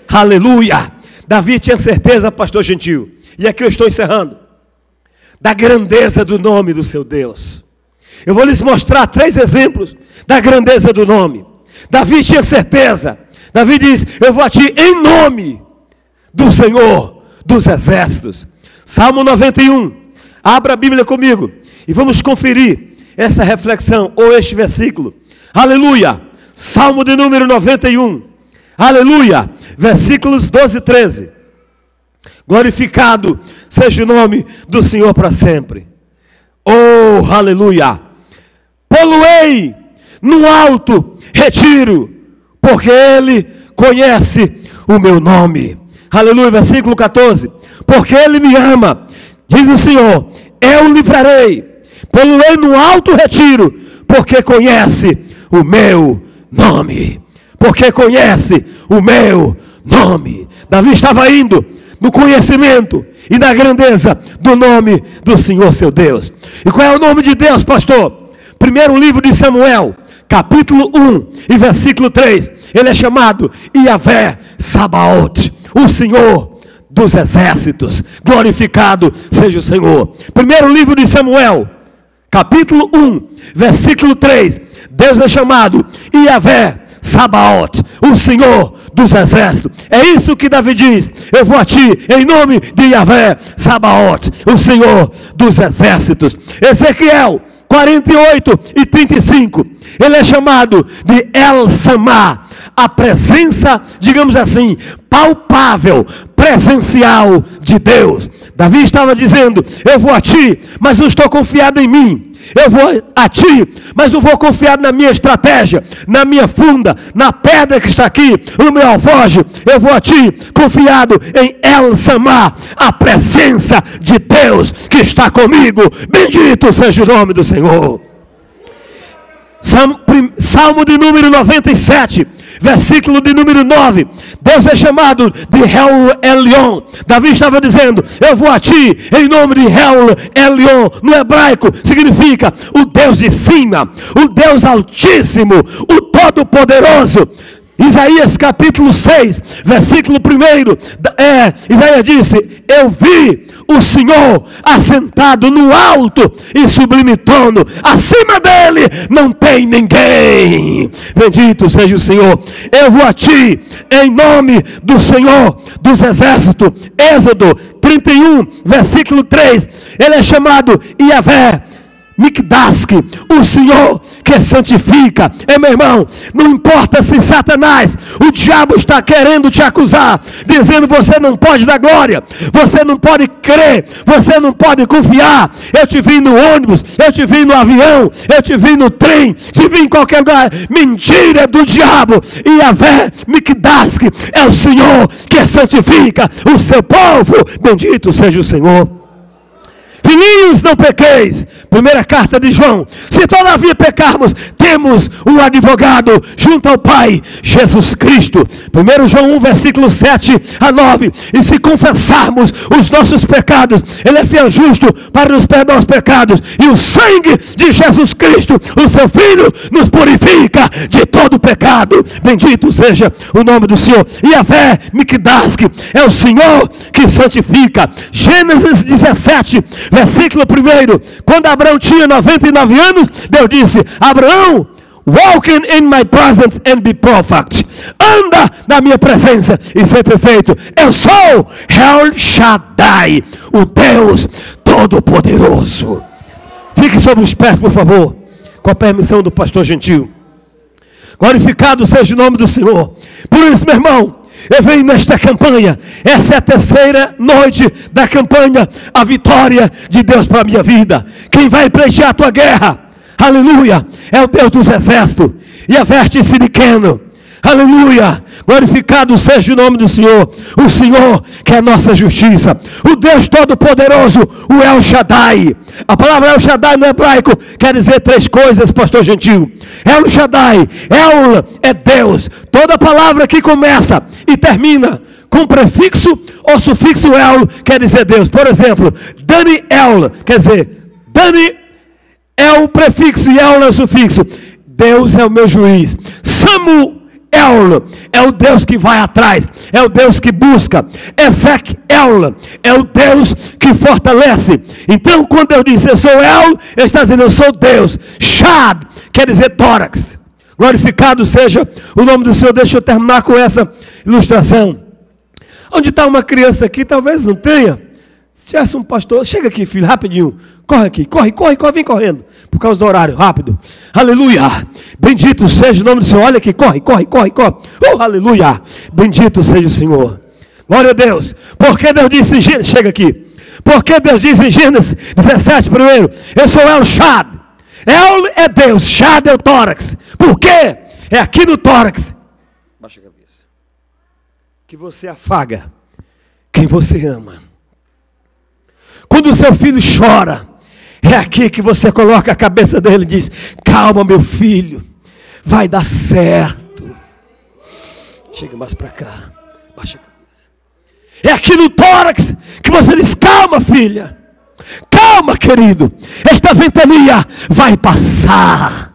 Aleluia. Davi tinha certeza, pastor Gentil, e aqui eu estou encerrando, da grandeza do nome do seu Deus. Eu vou lhes mostrar 3 exemplos da grandeza do nome. Davi tinha certeza. Davi diz, eu vou a ti em nome do Senhor dos exércitos. Salmo 91, abra a Bíblia comigo e vamos conferir essa reflexão ou este versículo. Aleluia, Salmo de número 91, aleluia, versículos 12 e 13. Glorificado seja o nome do Senhor para sempre. Oh, aleluia. Poluei no alto retiro, porque Ele conhece o meu nome. Aleluia, versículo 14. Porque Ele me ama, diz o Senhor, eu o livrarei. Poluei no alto retiro, porque conhece o meu nome. Porque conhece o meu nome. Davi estava indo no conhecimento e na grandeza do nome do Senhor seu Deus. E qual é o nome de Deus, pastor? Primeiro livro de Samuel, capítulo 1 e versículo 3, ele é chamado Yahvé Sabaoth, o Senhor dos exércitos. Glorificado seja o Senhor. Primeiro livro de Samuel, capítulo 1, versículo 3, Deus é chamado Yahvé Sabaoth, o Senhor dos exércitos. É isso que Davi diz: eu vou a ti em nome de Yahvé Sabaoth, o Senhor dos exércitos. Ezequiel 48 e 35, ele é chamado de El Samá, a presença, digamos assim, palpável, presencial de Deus. Davi estava dizendo: eu vou a ti, mas não estou confiado em mim. Eu vou a ti, mas não vou confiar na minha estratégia, na minha funda, na pedra que está aqui, no meu alforje. Eu vou a ti, confiado em El Samá, a presença de Deus que está comigo. Bendito seja o nome do Senhor. Salmo de número 97, versículo de número 9. Deus é chamado de El Elyon. Davi estava dizendo: eu vou a ti em nome de El Elyon. No hebraico significa o Deus de cima, o Deus altíssimo, o todo-poderoso. Isaías capítulo 6, versículo 1, Isaías disse: eu vi o Senhor assentado no alto e sublime trono, acima dele não tem ninguém. Bendito seja o Senhor. Eu vou a ti em nome do Senhor dos exércitos. Êxodo 31, versículo 3, ele é chamado Yahvé Mikdask, o Senhor que santifica. Meu irmão, não importa se Satanás, o diabo está querendo te acusar, dizendo: você não pode dar glória, você não pode crer, você não pode confiar. Eu te vi no ônibus, eu te vi no avião, eu te vi no trem, te vi em qualquer lugar. Mentira do diabo. Yahvé Mikdask é o Senhor que santifica o seu povo. Bendito seja o Senhor. Filhinhos, não pequeis. Primeira carta de João: se todavia pecarmos, temos um advogado junto ao Pai, Jesus Cristo. 1 João 1, versículo 7 a 9. E se confessarmos os nossos pecados, ele é fiel e justo para nos perdoar os pecados, e o sangue de Jesus Cristo, o seu Filho, nos purifica de todo pecado. Bendito seja o nome do Senhor. Yahvé Mikdask é o Senhor que santifica. Gênesis 17, versículo 1, quando Abraão tinha 99 anos, Deus disse: Abraão, walk in my presence and be perfect. Anda na minha presença e ser perfeito. Eu sou El Shaddai, o Deus Todo-Poderoso. Fique sobre os pés, por favor, com a permissão do pastor Gentil. Glorificado seja o nome do Senhor. Por isso, meu irmão, eu venho nesta campanha. Essa é a terceira noite da campanha, a vitória de Deus para a minha vida. Quem vai preencher a tua guerra, aleluia, é o Deus dos exércitos. Yahvé Tzidkenu, aleluia. Glorificado seja o nome do Senhor. O Senhor que é a nossa justiça, o Deus Todo-Poderoso, o El Shaddai. A palavra El Shaddai no hebraico quer dizer três coisas, pastor Gentil. El Shaddai, El é Deus. Toda palavra que começa e termina com prefixo ou sufixo El quer dizer Deus. Por exemplo, Daniel quer dizer, Dani é o prefixo e El é o sufixo. Deus é o meu juiz. Samuel é o Deus que vai atrás, é o Deus que busca. Ezequiel é o Deus que fortalece. Então, quando eu disse eu sou El, ele está dizendo eu sou Deus. Shad quer dizer tórax. Glorificado seja o nome do Senhor. Deixa eu terminar com essa ilustração. Onde está uma criança aqui? Talvez não tenha. Se tivesse um pastor, chega aqui, filho, rapidinho. Corre aqui, corre, vem correndo. Por causa do horário, rápido. Aleluia. Bendito seja o nome do Senhor. Olha aqui, corre. Aleluia. Bendito seja o Senhor. Glória a Deus. Porque Deus disse em Gênesis, chega aqui. Porque Deus disse em Gênesis 17, primeiro, eu sou El Shad. El é Deus, Shad é o tórax. Por quê? É aqui no tórax. Baixa a cabeça. Que você afaga quem você ama. Quando o seu filho chora, é aqui que você coloca a cabeça dele e diz: calma, meu filho, vai dar certo. Chega mais para cá, baixa a cabeça. É aqui no tórax que você diz: calma, filha, calma, querido, esta ventania vai passar.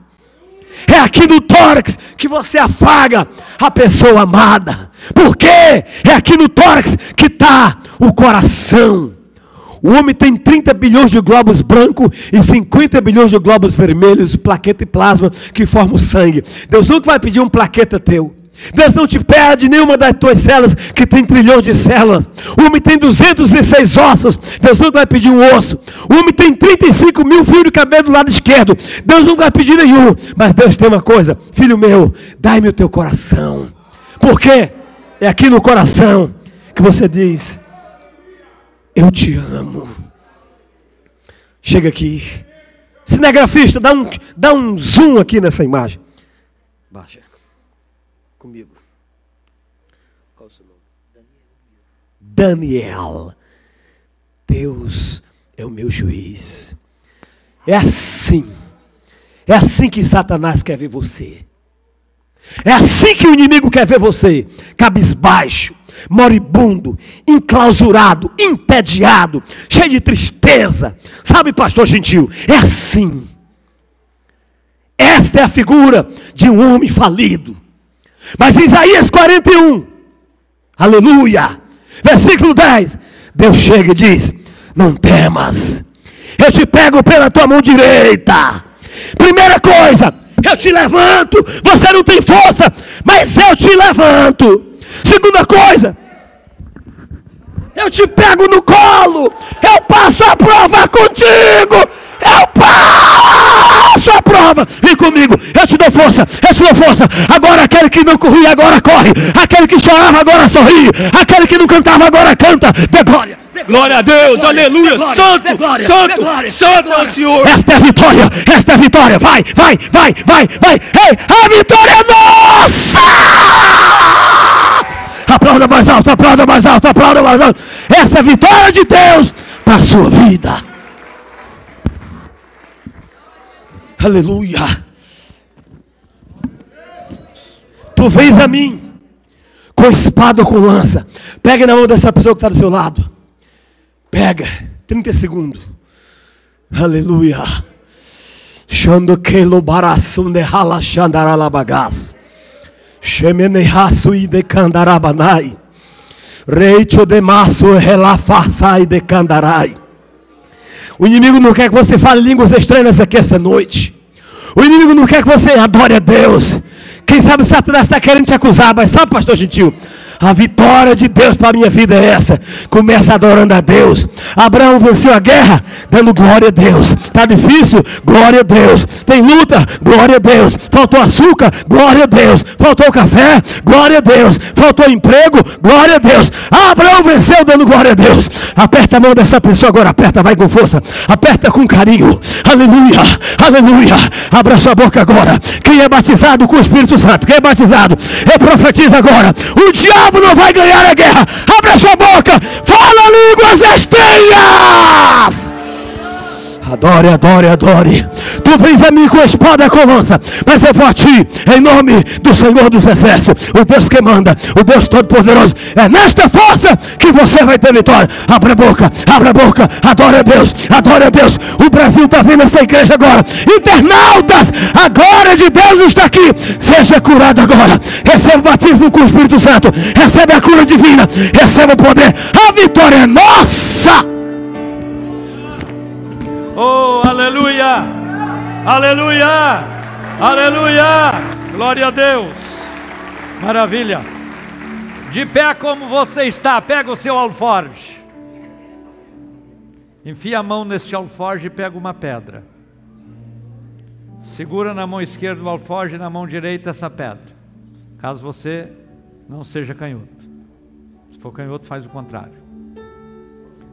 É aqui no tórax que você afaga a pessoa amada. Por quê? É aqui no tórax que está o coração. O homem tem 30 bilhões de glóbulos brancos e 50 bilhões de glóbulos vermelhos, plaqueta e plasma, que formam o sangue. Deus nunca vai pedir um plaqueta teu. Deus não te pede nenhuma das tuas células, que tem trilhões de células. O homem tem 206 ossos. Deus nunca vai pedir um osso. O homem tem 35 mil fios de cabelo do lado esquerdo. Deus nunca vai pedir nenhum. Mas Deus tem uma coisa: filho meu, dai-me o teu coração. Por quê? É aqui no coração que você diz: eu te amo. Chega aqui. Cinegrafista, dá um zoom aqui nessa imagem. Baixa. Comigo. Qual é o seu nome? Daniel. Deus é o meu juiz. É assim que Satanás quer ver você. É assim que o inimigo quer ver você. Cabisbaixo, moribundo, enclausurado, entediado, cheio de tristeza. Sabe, pastor Gentil, é assim. Esta é a figura de um homem falido. Mas em Isaías 41, aleluia, versículo 10, Deus chega e diz: não temas, eu te pego pela tua mão direita. Primeira coisa, eu te levanto. Você não tem força, mas eu te levanto. Segunda coisa, eu te pego no colo. Eu passo a prova contigo. Eu passo a prova. Vem comigo, eu te dou força, eu te dou força. Agora aquele que não corria, agora corre. Aquele que chorava, agora sorri. Aquele que não cantava, agora canta. Dê glória. Glória a Deus, glória, aleluia, glória, santo, glória, santo, glória, santo glória. é o Senhor. Esta é a vitória, esta é a vitória. Vai. Ei, a vitória é nossa. Aplauda mais alto, aplauda mais alto, aplauda mais alto. Essa é a vitória de Deus para a sua vida. Aleluia. Tu vens a mim com espada ou com lança. Pega na mão dessa pessoa que está do seu lado. Pega, 30 segundos. Aleluia. Shando kelo barasun de hala shandaralabagas. Shemenehasu e de candarabanai. Reicho de maço relafasai de candarai. O inimigo não quer que você fale línguas estranhas aqui esta noite. O inimigo não quer que você adore a Deus. Quem sabe Satanás está querendo te acusar, mas sabe, pastor Gentil, a vitória de Deus para a minha vida é essa. Começa adorando a Deus. Abraão venceu a guerra dando glória a Deus. Está difícil? Glória a Deus. Tem luta? Glória a Deus. Faltou açúcar? Glória a Deus. Faltou café? Glória a Deus. Faltou emprego? Glória a Deus. Abraão venceu dando glória a Deus. Aperta a mão dessa pessoa agora. Aperta, vai com força. Aperta com carinho. Aleluia, aleluia. Abra sua boca agora. Quem é batizado com o Espírito Santo? Quem é batizado? Eu profetizo agora. O diabo não vai ganhar a guerra. Abre a sua boca. Fala línguas estranhas. Adore, adore, adore. Tu vens a mim com a espada e com lança, mas eu vou a ti em nome do Senhor dos Exércitos, o Deus que manda, o Deus Todo-Poderoso. É nesta força que você vai ter vitória. Abre a boca, adore a Deus, adore a Deus. O Brasil está vendo essa igreja agora. Internautas, a glória de Deus está aqui. Seja curado agora. Receba o batismo com o Espírito Santo. Recebe a cura divina. Receba o poder. A vitória é nossa. Oh, aleluia, aleluia, aleluia, glória a Deus, maravilha. De pé como você está, pega o seu alforje, enfia a mão neste alforje e pega uma pedra, segura na mão esquerda o alforje e na mão direita essa pedra, caso você não seja canhoto. Se for canhoto, faz o contrário.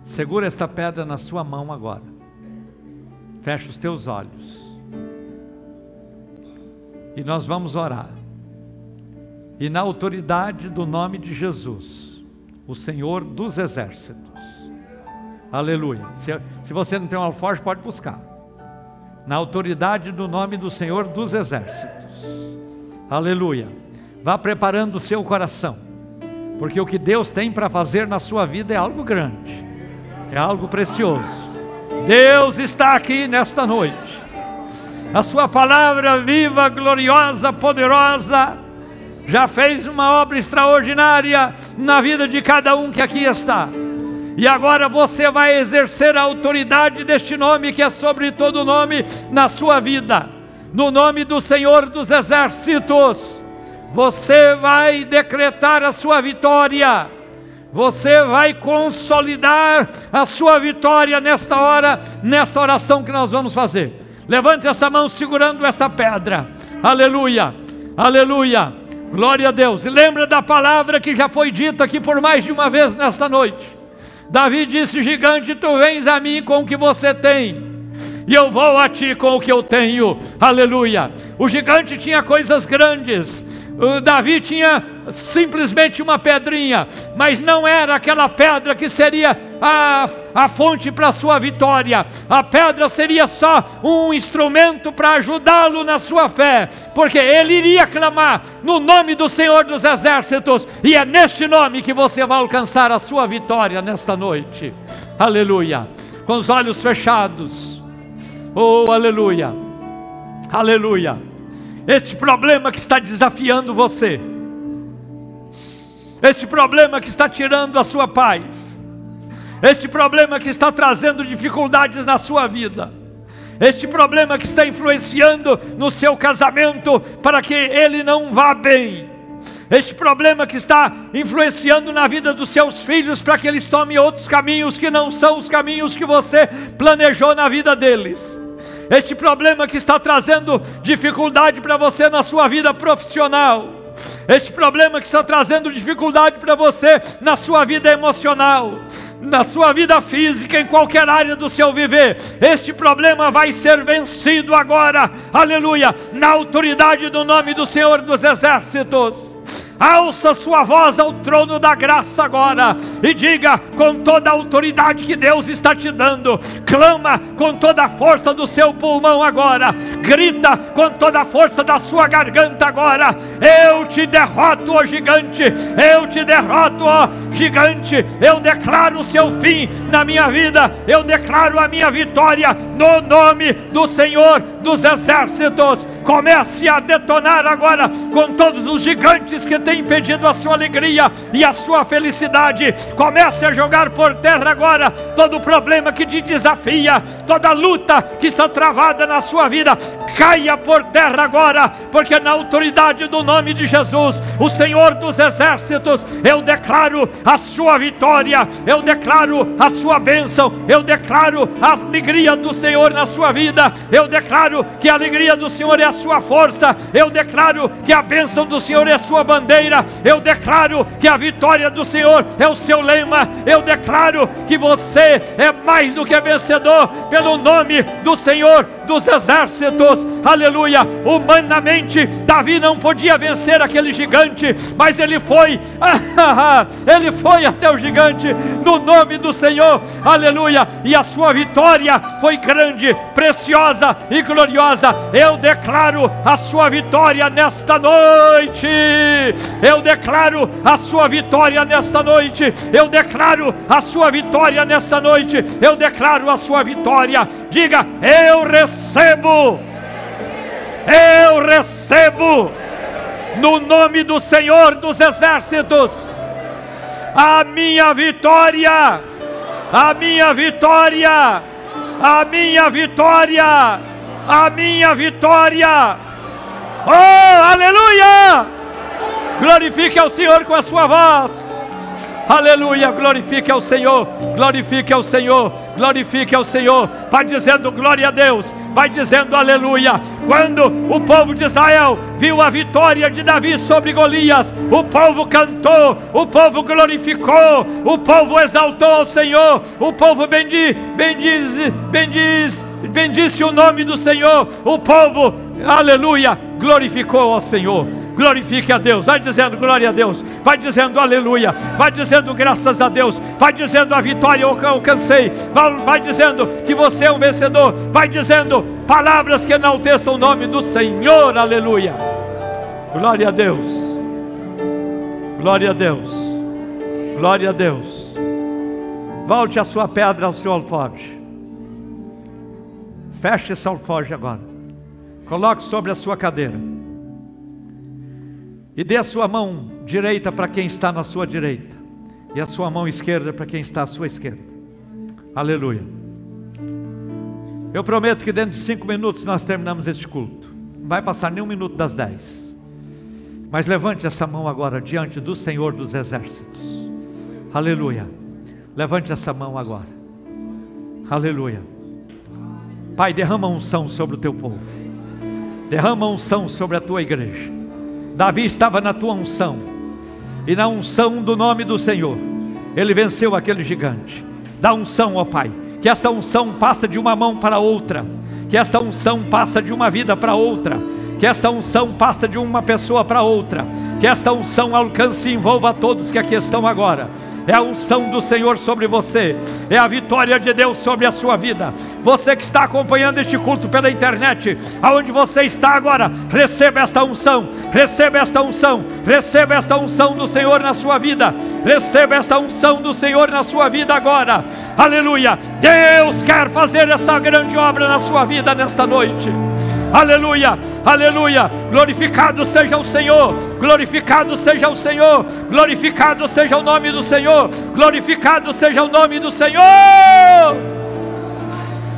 Segura esta pedra na sua mão agora. Fecha os teus olhos. E nós vamos orar. E na autoridade do nome de Jesus, o Senhor dos Exércitos. Aleluia. Se você não tem um alforje, pode buscar. Na autoridade do nome do Senhor dos Exércitos. Aleluia. Vá preparando o seu coração. Porque o que Deus tem para fazer na sua vida é algo grande. É algo precioso. Deus está aqui nesta noite. A sua palavra viva, gloriosa, poderosa, já fez uma obra extraordinária na vida de cada um que aqui está. E agora você vai exercer a autoridade deste nome que é sobre todo nome na sua vida. No nome do Senhor dos Exércitos, você vai decretar a sua vitória. Você vai consolidar a sua vitória nesta hora, nesta oração que nós vamos fazer. Levante essa mão segurando esta pedra. Aleluia, aleluia, glória a Deus. E lembra da palavra que já foi dita aqui por mais de uma vez nesta noite. Davi disse: gigante, tu vens a mim com o que você tem, e eu vou a ti com o que eu tenho. Aleluia. O gigante tinha coisas grandes. O Davi tinha simplesmente uma pedrinha, mas não era aquela pedra que seria a fonte para a sua vitória. A pedra seria só um instrumento para ajudá-lo na sua fé, porque ele iria clamar no nome do Senhor dos Exércitos, e é neste nome que você vai alcançar a sua vitória nesta noite. Aleluia. Com os olhos fechados. Oh, aleluia, aleluia. Este problema que está desafiando você, este problema que está tirando a sua paz, este problema que está trazendo dificuldades na sua vida, este problema que está influenciando no seu casamento para que ele não vá bem, este problema que está influenciando na vida dos seus filhos para que eles tomem outros caminhos que não são os caminhos que você planejou na vida deles, este problema que está trazendo dificuldade para você na sua vida profissional, este problema que está trazendo dificuldade para você na sua vida emocional, na sua vida física, em qualquer área do seu viver, este problema vai ser vencido agora, aleluia, na autoridade do nome do Senhor dos Exércitos. Alça sua voz ao trono da graça agora e diga com toda a autoridade que Deus está te dando. Clama com toda a força do seu pulmão agora. Grita com toda a força da sua garganta agora. Eu te derroto, ó gigante. Eu te derroto, ó gigante. Eu declaro o seu fim na minha vida. Eu declaro a minha vitória no nome do Senhor dos Exércitos. Comece a detonar agora com todos os gigantes que têm impedido a sua alegria e a sua felicidade. Comece a jogar por terra agora todo o problema que te desafia, toda luta que está travada na sua vida. Caia por terra agora, porque na autoridade do nome de Jesus, o Senhor dos Exércitos, eu declaro a sua vitória, eu declaro a sua bênção, eu declaro a alegria do Senhor na sua vida, eu declaro que a alegria do Senhor é a sua força, eu declaro que a bênção do Senhor é a sua bandeira, eu declaro que a vitória do Senhor é o seu lema, eu declaro que você é mais do que vencedor pelo nome do Senhor dos Exércitos. Aleluia. Humanamente Davi não podia vencer aquele gigante, mas ele foi até o gigante no nome do Senhor. Aleluia. E a sua vitória foi grande, preciosa e gloriosa. Eu declaro a sua vitória nesta noite. Eu declaro a sua vitória nesta noite. Eu declaro a sua vitória nesta noite. Eu declaro a sua vitória. Diga: eu recebo. Eu recebo no nome do Senhor dos Exércitos a minha vitória, a minha vitória, a minha vitória, a minha vitória. Oh, aleluia! Glorifique ao Senhor com a sua voz. Aleluia, glorifique ao Senhor, glorifique ao Senhor, glorifique ao Senhor. Vai dizendo glória a Deus, vai dizendo aleluia. Quando o povo de Israel viu a vitória de Davi sobre Golias, o povo cantou, o povo glorificou, o povo exaltou ao Senhor, o povo bendize o nome do Senhor, o povo, aleluia, glorificou ao Senhor. Glorifique a Deus, vai dizendo glória a Deus, vai dizendo aleluia, vai dizendo graças a Deus, vai dizendo a vitória eu alcancei, vai dizendo que você é um vencedor, vai dizendo palavras que enalteçam o nome do Senhor. Aleluia, glória a Deus, glória a Deus, glória a Deus. Volte a sua pedra ao seu alforje, feche esse alforje agora. Coloque sobre a sua cadeira. E dê a sua mão direita para quem está na sua direita, e a sua mão esquerda para quem está à sua esquerda. Aleluia. Eu prometo que dentro de 5 minutos nós terminamos este culto. Não vai passar nem 1 minuto das 10. Mas levante essa mão agora diante do Senhor dos Exércitos. Aleluia. Levante essa mão agora. Aleluia. Pai, derrama unção sobre o teu povo. Derrama unção sobre a tua igreja. Davi estava na tua unção, e na unção do nome do Senhor ele venceu aquele gigante. Dá unção, ó Pai, que esta unção passa de uma mão para outra, que esta unção passa de uma vida para outra, que esta unção passa de uma pessoa para outra, que esta unção alcance e envolva a todos que aqui estão agora. É a unção do Senhor sobre você, é a vitória de Deus sobre a sua vida. Você que está acompanhando este culto pela internet, aonde você está agora, receba esta unção, receba esta unção, receba esta unção do Senhor na sua vida, receba esta unção do Senhor na sua vida agora. Aleluia. Deus quer fazer esta grande obra na sua vida nesta noite. Aleluia, aleluia, glorificado seja o Senhor, glorificado seja o Senhor, glorificado seja o nome do Senhor, glorificado seja o nome do Senhor.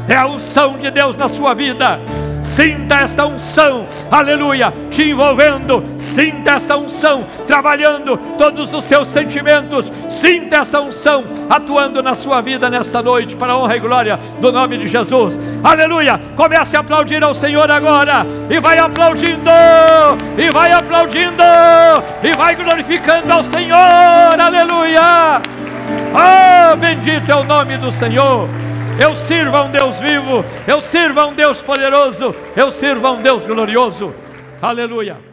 É a unção de Deus na sua vida. Sinta esta unção, aleluia, te envolvendo. Sinta esta unção trabalhando todos os seus sentimentos. Sinta esta unção atuando na sua vida nesta noite, para a honra e glória do nome de Jesus. Aleluia. Comece a aplaudir ao Senhor agora, e vai aplaudindo, e vai aplaudindo, e vai glorificando ao Senhor. Aleluia. Oh, bendito é o nome do Senhor. Eu sirvo a um Deus vivo, eu sirvo a um Deus poderoso, eu sirvo a um Deus glorioso. Aleluia.